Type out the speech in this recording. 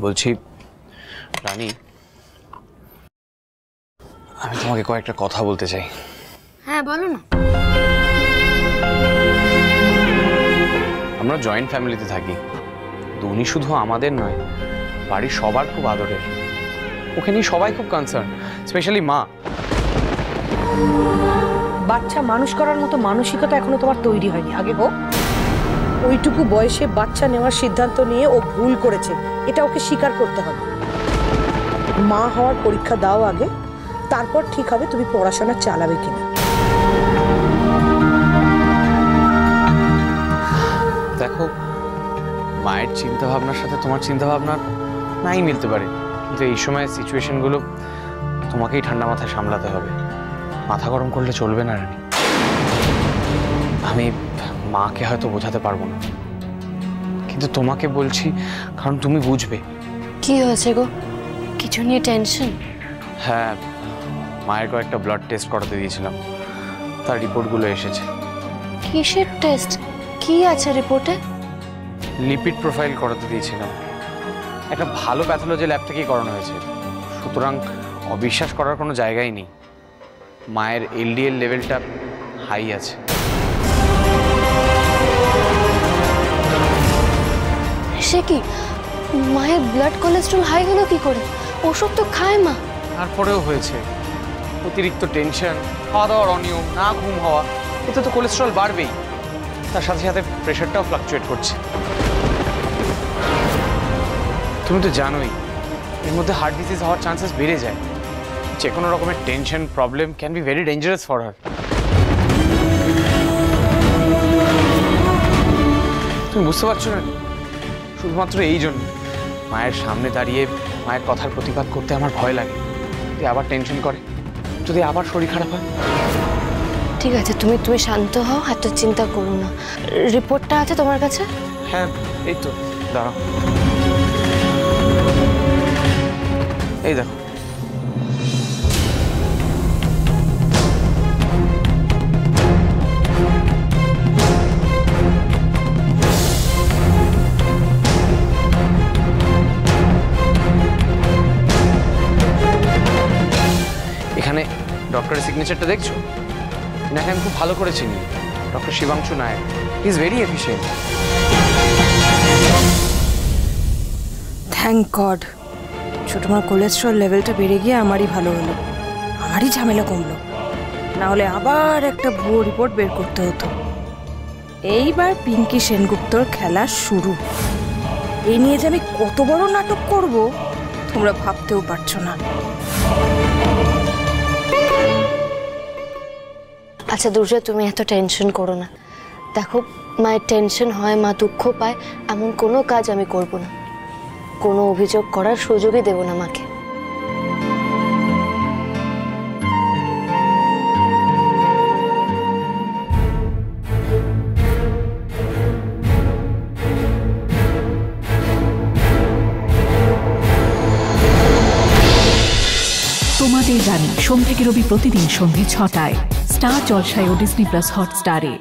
বলছি রানী, আমি তোমাকে কয়েকটা কথা বলতে চাই। হ্যাঁ বলো না। আমরা জয়েন্ট ফ্যামিলিতে থাকি, উনি শুধু আমাদের নয়, বাড়ির সবার খুব আদরের। ওকে নিয়ে সবাই খুব কনসার্ন, স্পেশালি মা। বাচ্চা মানুষ করার মতো মানসিকতা এখনো তোমার তৈরি হয়নি, আগে হোক। ওইটুকু বয়সে বাচ্চা নেওয়ার সিদ্ধান্ত নিয়ে ও ভুল করেছে, এটা ওকে স্বীকার করতে হবে। মা হওয়ার পরীক্ষা দাও আগে, তারপর ঠিক হবে তুমি পড়াশোনা চালাবে কিনা। দেখো, মায়ের চিন্তা ভাবনার সাথে তোমার চিন্তা ভাবনা নাই মিলতে পারে, কিন্তু এই সময় সিচুয়েশনগুলো তোমাকেই ঠান্ডা মাথায় সামলাতে হবে। মাথা গরম করলে চলবে না রানী। আমি মাকে হয়তো বোঝাতে পারবো না, কিন্তু তোমাকে বলছি কারণ তুমি বুঝবে। কি হয়েছে গো? কিছু নিয়ে টেনশন? হ্যাঁ, মায়ের কয়েকটা ব্লাড টেস্ট করাতে দিয়েছিলাম, তার রিপোর্টগুলো এসেছে। কিসের টেস্ট? কি আছে রিপোর্টে? লিপিড প্রোফাইল করাতে দিয়েছিলাম, একটা ভালো প্যাথোলজি ল্যাব থেকেই করানো হয়েছে, সুতরাং অবিশ্বাস করার কোনো জায়গাই নেই। মায়ের এলডিএল লেভেলটা হাই আছে। সে কি, মায়ের ব্লাড কোলেস্ট্রল হাই হলো কি করে? ওষুধ তো খায় মা। তারপরেও হয়েছে অতিরিক্ত টেনশন, খাওয়া দাওয়ার অনিয়ম, না ঘুম হওয়া, এতে তো কোলেস্ট্রল বাড়বেই, তার সাথে সাথে প্রেশারটাও ফ্লাকচুয়েট করছে। তুমি তো জানোই এর মধ্যে হার্ট ডিজিজ হওয়ার চান্সেস বেড়ে যায়। যে কোনো রকমের tension problem can be very dangerous for her. তুমি বুঝতে পারছো না? শুধুমাত্র এই জন্য মায়ের সামনে দাঁড়িয়ে মায়ের কথার প্রতিবাদ করতে আমার ভয় লাগে। যদি আবার টেনশন করে, যদি আবার শরীর খারাপ হয়। ঠিক আছে, তুমি শান্ত হও, এত চিন্তা করো না। রিপোর্টটা আছে তোমার কাছে? হ্যাঁ, এই তো, দাঁড়াও, এই দেখো। এখানে ডক্টরের সিগনেচারটা দেখছো? এনাকে আমি খুব ভালো করে চিনি, doctor Shibangshu Nayak. He is very efficient. Thank God, ছোট মার কোলেস্ট্রল লেভেলটা বেড়ে গিয়ে আমারই ভালো হলো, আমারই ঝামেলা কমলো। না হলে আবার একটা ভুয়ো রিপোর্ট বের করতে হতো। এইবার পিঙ্কি সেনগুপ্তর খেলা শুরু। এই নিয়ে যে আমি কত বড় নাটক করব তোমরা ভাবতেও পারছো না। আচ্ছা দুর্জয়, তুমি এত টেনশন করো না। দেখো, মায়ের টেনশন হয়, মা দুঃখ পায়, এমন কোনো কাজ আমি করব না। কোনো অভিযোগ করার সুযোগই দেব না মাকে। তোমাদের রানী সোম থেকে রবি প্রতিদিন সন্ধ্যে ৬টায় স্টার জলসায় ও ডিজনি প্লাস হটস্টারে।